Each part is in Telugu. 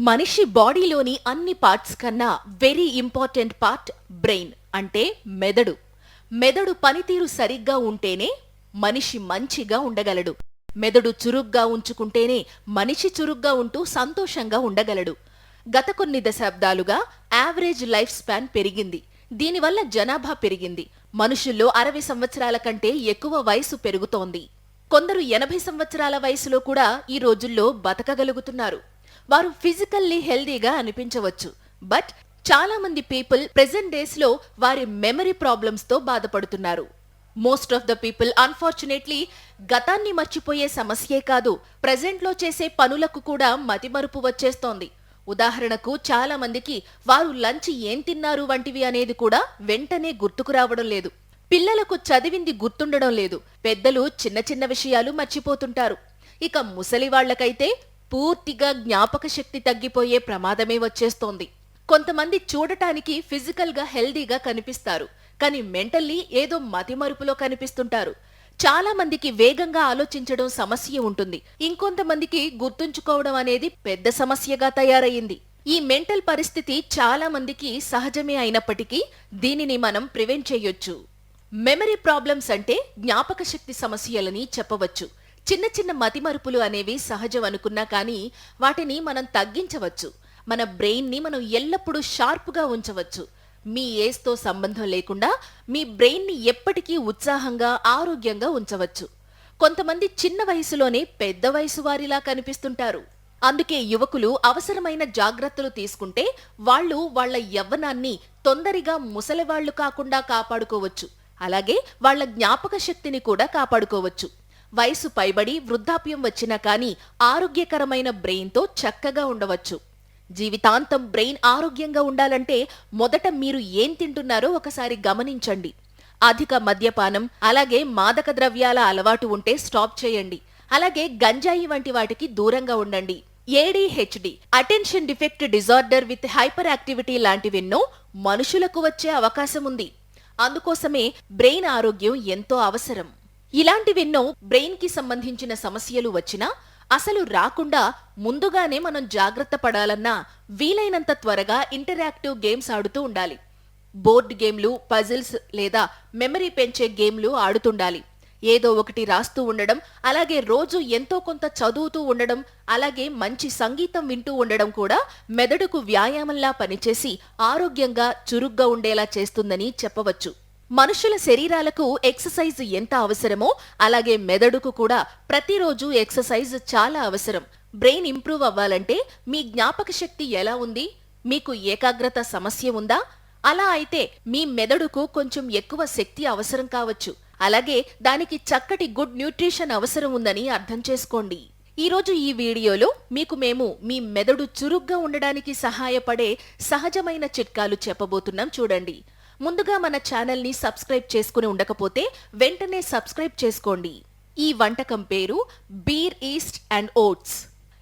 మనిషి బాడీలోని అన్ని పార్ట్స్ కన్నా వెరీ ఇంపార్టెంట్ పార్ట్ బ్రెయిన్ అంటే మెదడు. మెదడు పనితీరు సరిగ్గా ఉంటేనే మనిషి మంచిగా ఉండగలడు. మెదడు చురుగ్గా ఉంచుకుంటేనే మనిషి చురుగ్గా ఉంటూ సంతోషంగా ఉండగలడు. గత కొన్ని దశాబ్దాలుగా యావరేజ్ లైఫ్ స్పాన్ పెరిగింది. దీనివల్ల జనాభా పెరిగింది. మనుషుల్లో 60 సంవత్సరాల కంటే ఎక్కువ వయసు పెరుగుతోంది. కొందరు 80 సంవత్సరాల వయసులో కూడా ఈ రోజుల్లో బతకగలుగుతున్నారు. వారు ఫిజికల్లీ హెల్దీగా అనిపించవచ్చు. బట్ చాలా మంది పీపుల్ ప్రెజెంట్ డేస్ లో వారి మెమరీ ప్రాబ్లమ్స్ తో బాధపడుతున్నారు. Most of the people unfortunately గతాన్ని మర్చిపోయే సమస్యే కాదు, ప్రెజెంట్ లో చేసే పనులకు కూడా మతిమరుపు వచ్చేస్తోంది. ఉదాహరణకు చాలా మందికి వారు లంచ్ ఏం తిన్నారు వంటివి అనేది కూడా వెంటనే గుర్తుకు రావడం లేదు. పిల్లలకు చదివింది గుర్తుండడం లేదు. పెద్దలు చిన్న చిన్న విషయాలు మర్చిపోతుంటారు. ఇక ముసలి వాళ్లకైతే పూర్తిగా జ్ఞాపక శక్తి తగ్గిపోయే ప్రమాదమే వచ్చేస్తోంది. కొంతమంది చూడటానికి ఫిజికల్ గా హెల్దీగా కనిపిస్తారు, కానీ మెంటల్లీ ఏదో మతిమరుపులో కనిపిస్తుంటారు. చాలా మందికి వేగంగా ఆలోచించడం సమస్య ఉంటుంది. ఇంకొంతమందికి గుర్తుంచుకోవడం అనేది పెద్ద సమస్యగా తయారయ్యింది. ఈ మెంటల్ పరిస్థితి చాలా మందికి సహజమే అయినప్పటికీ దీనిని మనం ప్రివెంట్ చేయొచ్చు. మెమరీ ప్రాబ్లమ్స్ అంటే జ్ఞాపక శక్తి సమస్యలని చెప్పవచ్చు. చిన్న చిన్న మతిమరుపులు అనేవి సహజం అనుకున్నా కానీ వాటిని మనం తగ్గించవచ్చు. మన బ్రెయిన్ ని మనం ఎల్లప్పుడూ షార్ప్గా ఉంచవచ్చు. మీ ఏజ్తో సంబంధం లేకుండా మీ బ్రెయిన్ ని ఎప్పటికీ ఉత్సాహంగా ఆరోగ్యంగా ఉంచవచ్చు. కొంతమంది చిన్న వయసులోనే పెద్ద వయసు వారిలా కనిపిస్తుంటారు. అందుకే యువకులు అవసరమైన జాగ్రత్తలు తీసుకుంటే వాళ్ళు వాళ్ల యవ్వనాన్ని తొందరగా ముసలివాళ్లు కాకుండా కాపాడుకోవచ్చు. అలాగే వాళ్ల జ్ఞాపక శక్తిని కూడా కాపాడుకోవచ్చు. వయసు పైబడి వృద్ధాప్యం వచ్చినా కానీ ఆరోగ్యకరమైన బ్రెయిన్తో చక్కగా ఉండవచ్చు. జీవితాంతం బ్రెయిన్ ఆరోగ్యంగా ఉండాలంటే మొదట మీరు ఏం తింటున్నారో ఒకసారి గమనించండి. అధిక మద్యపానం అలాగే మాదక ద్రవ్యాల అలవాటు ఉంటే స్టాప్ చేయండి. అలాగే గంజాయి వంటి వాటికి దూరంగా ఉండండి. ADHD attention defect disorder with hyper activity లాంటివెన్నో మనుషులకు వచ్చే అవకాశం ఉంది. అందుకోసమే బ్రెయిన్ ఆరోగ్యం ఎంతో అవసరం. ఇలాంటివెన్నో బ్రెయిన్ కి సంబంధించిన సమస్యలు వచ్చినా అసలు రాకుండా ముందుగానే మనం జాగ్రత్త పడాలన్నా వీలైనంత త్వరగా ఇంటరాక్టివ్ గేమ్స్ ఆడుతూ ఉండాలి. బోర్డ్ గేమ్లు, పజిల్స్ లేదా మెమరీ పెంచే గేమ్లు ఆడుతుండాలి. ఏదో ఒకటి రాస్తూ ఉండడం, అలాగే రోజు ఎంతో కొంత చదువుతూ ఉండడం, అలాగే మంచి సంగీతం వింటూ ఉండడం కూడా మెదడుకు వ్యాయామంలా పనిచేసి ఆరోగ్యంగా చురుగ్గా ఉండేలా చేస్తుందని చెప్పవచ్చు. మనుషుల శరీరాలకు ఎక్సర్సైజ్ ఎంత అవసరమో అలాగే మెదడుకు కూడా ప్రతిరోజు ఎక్సర్సైజ్ చాలా అవసరం. బ్రెయిన్ ఇంప్రూవ్ అవ్వాలంటే మీ జ్ఞాపక శక్తి ఎలా ఉంది? మీకు ఏకాగ్రత సమస్య ఉందా? అలా అయితే మీ మెదడుకు కొంచెం ఎక్కువ శక్తి అవసరం కావచ్చు. అలాగే దానికి చక్కటి గుడ్ న్యూట్రిషన్ అవసరం ఉందని అర్థం చేసుకోండి. ఈరోజు ఈ వీడియోలో మీకు మేము మీ మెదడు చురుగ్గా ఉండడానికి సహాయపడే సహజమైన చిట్కాలు చెప్పబోతున్నాం, చూడండి. ముందుగా మన ఛానల్ని సబ్స్క్రైబ్ చేసుకుని ఉండకపోతే వెంటనే సబ్స్క్రైబ్ చేసుకోండి. ఈ వంటకం పేరు బీర్ ఈస్ట్ అండ్ ఓట్స్.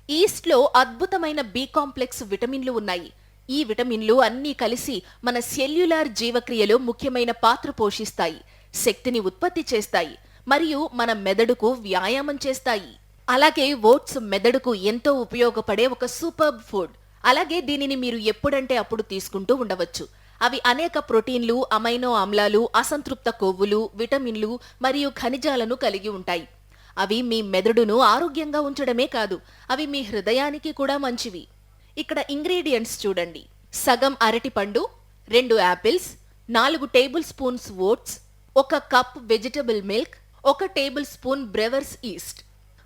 ఈస్ట్లో అద్భుతమైన బి కాంప్లెక్స్ విటమిన్లు ఉన్నాయి. ఈ విటమిన్లు అన్నీ కలిసి మన సెల్యులార్ జీవక్రియలో ముఖ్యమైన పాత్ర పోషిస్తాయి, శక్తిని ఉత్పత్తి చేస్తాయి మరియు మన మెదడుకు వ్యాయామం చేస్తాయి. అలాగే ఓట్స్ మెదడుకు ఎంతో ఉపయోగపడే ఒక సూపర్బ్ ఫుడ్. అలాగే దీనిని మీరు ఎప్పుడంటే అప్పుడు తీసుకుంటూ ఉండవచ్చు. అవి అనేక ప్రోటీన్లు, అమైనో ఆమ్లాలు, అసంతృప్త కొవ్వులు, విటమిన్లు మరియు ఖనిజాలను కలిగి ఉంటాయి. అవి మీ మెదడును ఆరోగ్యంగా ఉంచడమే కాదు, అవి మీ హృదయానికి కూడా మంచివి. ఇక్కడ ఇంగ్రీడియంట్స్ చూడండి. సగం అరటిపండు, 2 apples, 4 table spoons oats, 1 cup vegetable milk, 1 table spoon brewer's yeast.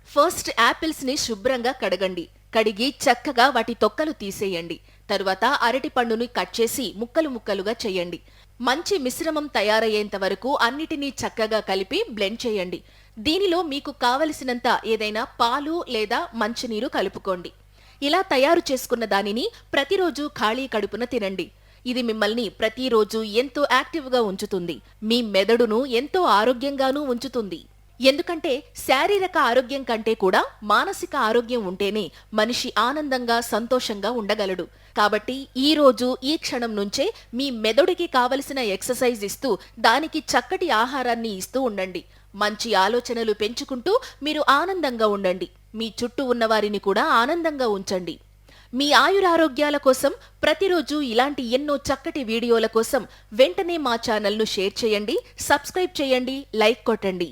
First apples ని శుభ్రంగా కడగండి. కడిగి చక్కగా వాటి తొక్కలు తీసేయండి. తరువాత అరటి పండుని కట్ చేసి ముక్కలు ముక్కలుగా చేయండి. మంచి మిశ్రమం తయారయ్యేంత వరకు అన్నిటినీ చక్కగా కలిపి బ్లెండ్ చేయండి. దీనిలో మీకు కావలసినంత ఏదైనా పాలు లేదా మంచినీరు కలుపుకోండి. ఇలా తయారు చేసుకున్న దానిని ప్రతిరోజు ఖాళీ కడుపున తినండి. ఇది మిమ్మల్ని ప్రతిరోజు ఎంతో యాక్టివ్గా ఉంచుతుంది. మీ మెదడును ఎంతో ఆరోగ్యంగానూ ఉంచుతుంది. ఎందుకంటే శారీరక ఆరోగ్యం కంటే కూడా మానసిక ఆరోగ్యం ఉంటేనే మనిషి ఆనందంగా సంతోషంగా ఉండగలడు. కాబట్టి ఈ రోజు ఈ క్షణం నుంచే మీ మెదడుకి కావలసిన ఎక్సర్సైజ్ ఇస్తూ దానికి చక్కటి ఆహారాన్ని ఇస్తూ ఉండండి. మంచి ఆలోచనలు పెంచుకుంటూ మీరు ఆనందంగా ఉండండి. మీ చుట్టూ ఉన్నవారిని కూడా ఆనందంగా ఉంచండి. మీ ఆయురారోగ్యాల కోసం ప్రతిరోజు ఇలాంటి ఎన్నో చక్కటి వీడియోల కోసం వెంటనే మా ఛానల్ను షేర్ చేయండి, సబ్స్క్రైబ్ చేయండి, లైక్ కొట్టండి.